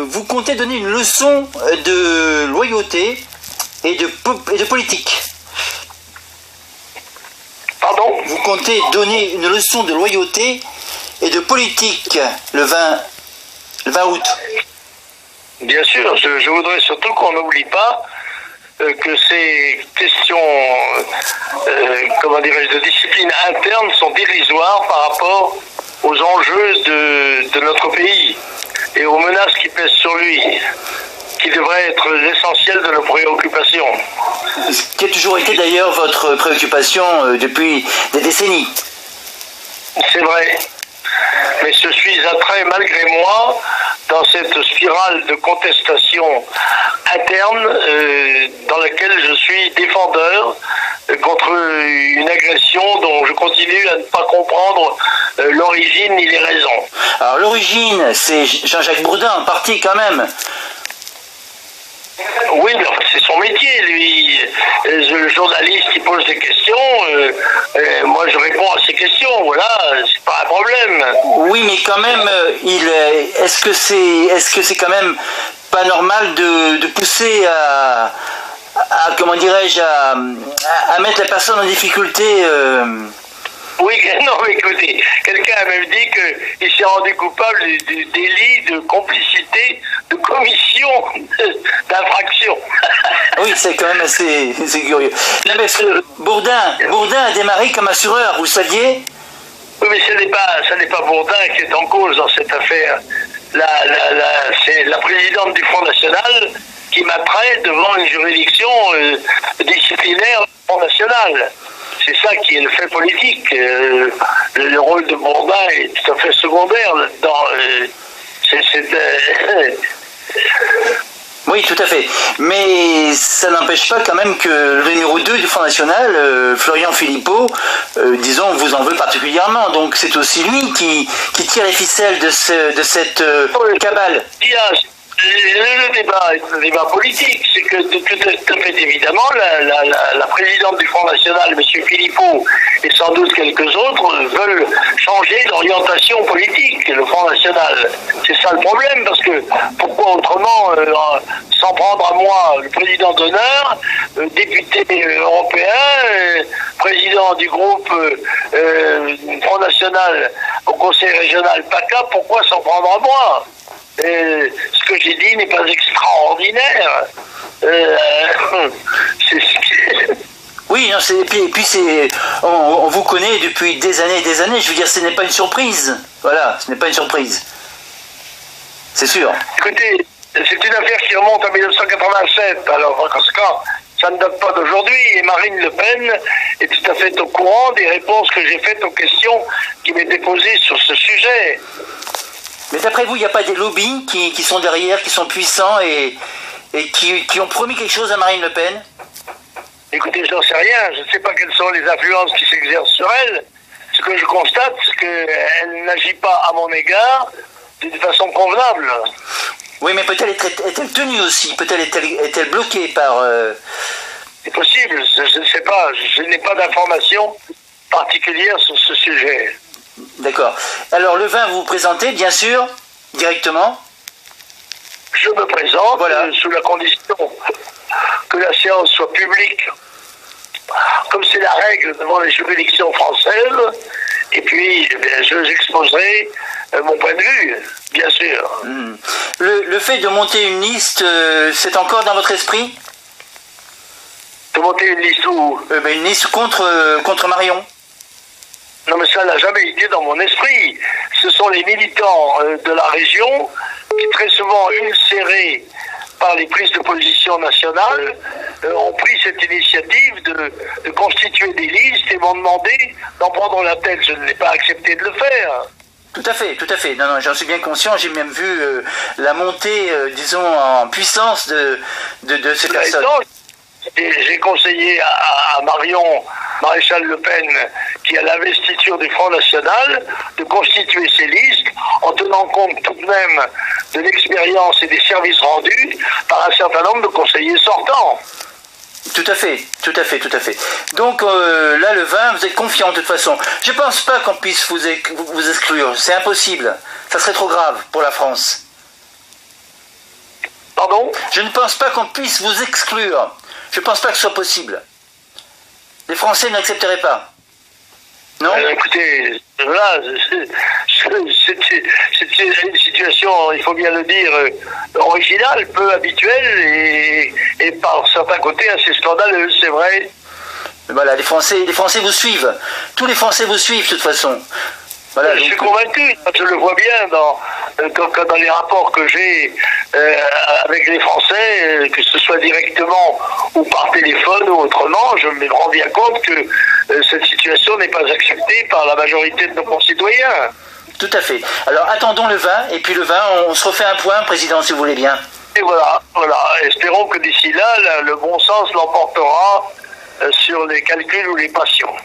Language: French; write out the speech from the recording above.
Vous comptez donner une leçon de loyauté et de politique. Pardon? Vous comptez donner une leçon de loyauté et de politique le 20 août. Bien sûr, je voudrais surtout qu'on n'oublie pas que ces questions, comment dirais-je, de discipline interne sont dérisoires par rapport aux enjeux de notre pays et aux menaces qui pèsent sur lui, qui devraient être l'essentiel de nos préoccupations. Ce qui a toujours été d'ailleurs votre préoccupation depuis des décennies. C'est vrai. Mais je suis attrait malgré moi dans cette spirale de contestation interne dans laquelle je suis défendeur contre une agression dont je continue à ne pas comprendre l'origine ni les raisons. Alors l'origine, c'est Jean-Jacques Bourdin en partie quand même. Oui, mais enfin, c'est son métier, lui. Le journaliste qui pose des questions, moi je réponds à ces questions, voilà, c'est pas un problème. Oui, mais quand même, est-ce que c'est quand même pas normal de pousser à comment dirais-je, à mettre la personne en difficulté Oui, non, mais écoutez, quelqu'un a même dit qu'il s'est rendu coupable du délit de complicité, de commission d'infraction. Oui, c'est quand même assez curieux. Non, mais Bourdin a démarré comme assureur, vous le saviez? Oui, mais ce n'est pas Bourdin qui est en cause dans cette affaire. C'est la présidente du Front National qui m'attrait devant une juridiction disciplinaire du Front National. C'est ça qui est le fait politique. Le rôle de Bourdin est tout à fait secondaire là-dedans. Oui, tout à fait. Mais ça n'empêche pas quand même que le numéro 2 du Front National, Florian Philippot, disons, vous en veut particulièrement. Donc c'est aussi lui qui tire les ficelles de cette cabale. Le débat est un débat politique. C'est que tout à fait évidemment, la présidente du Front National, M. Philippot, et sans doute quelques autres, veulent changer d'orientation politique, le Front National. C'est ça le problème, parce que pourquoi autrement s'en prendre à moi, le président d'honneur, député européen, président du groupe Front National au Conseil régional PACA, pourquoi s'en prendre à moi? Ce que j'ai dit n'est pas extraordinaire. Oui, non, et puis on vous connaît depuis des années et des années. Je veux dire, ce n'est pas une surprise. Voilà, ce n'est pas une surprise. C'est sûr. Écoutez, c'est une affaire qui remonte à 1987. Alors, en conséquent, ça ne date pas d'aujourd'hui. Et Marine Le Pen est tout à fait au courant des réponses que j'ai faites aux questions qui m'étaient posées sur ce sujet. Mais d'après vous, il n'y a pas des lobbies qui sont derrière, qui sont puissants et qui ont promis quelque chose à Marine Le Pen? Écoutez, je n'en sais rien. Je ne sais pas quelles sont les influences qui s'exercent sur elle. Ce que je constate, c'est qu'elle n'agit pas à mon égard d'une façon convenable. Oui, mais peut-être est-elle tenue aussi? Peut-être est-elle bloquée par... C'est possible, je ne sais pas. Je n'ai pas d'informations particulières sur ce sujet. D'accord. Alors le 20, vous vous présentez, bien sûr, directement? Je me présente, voilà. Sous la condition que la séance soit publique, comme c'est la règle devant les juridictions françaises, et puis je exposerai mon point de vue, bien sûr. Le fait de monter une liste, c'est encore dans votre esprit? De monter une liste où? Une liste contre Marion. Non, mais ça n'a jamais été dans mon esprit. Ce sont les militants de la région qui, très souvent ulcérés par les prises de position nationales, ont pris cette initiative de constituer des listes et m'ont demandé d'en prendre la tête. Je n'ai pas accepté de le faire. Tout à fait, tout à fait. Non, j'en suis bien conscient. J'ai même vu la montée, disons, en puissance de ces personnes. J'ai conseillé à Marion Maréchal Le Pen, qui a l'investiture du Front National, de constituer ces listes en tenant compte tout de même de l'expérience et des services rendus par un certain nombre de conseillers sortants. Tout à fait, tout à fait, tout à fait. Donc là, le 20, vous êtes confiant de toute façon. Je ne pense pas qu'on puisse vous exclure. C'est impossible. Ça serait trop grave pour la France. Je ne pense pas qu'on puisse vous exclure. Je ne pense pas que ce soit possible. Les Français n'accepteraient pas. Non ? Écoutez, voilà, c'est une situation, il faut bien le dire, originale, peu habituelle et par certains côtés assez scandaleuse, c'est vrai. Voilà, les Français vous suivent. Tous les Français vous suivent de toute façon. Voilà, je suis convaincu, je le vois bien dans les rapports que j'ai avec les Français, que ce soit directement ou par téléphone ou autrement, je me rends bien compte que cette situation n'est pas acceptée par la majorité de nos concitoyens. Tout à fait. Alors attendons le 20, et puis le 20, on se refait un point, Président, si vous voulez bien. Et voilà. Espérons que d'ici là, le bon sens l'emportera sur les calculs ou les passions.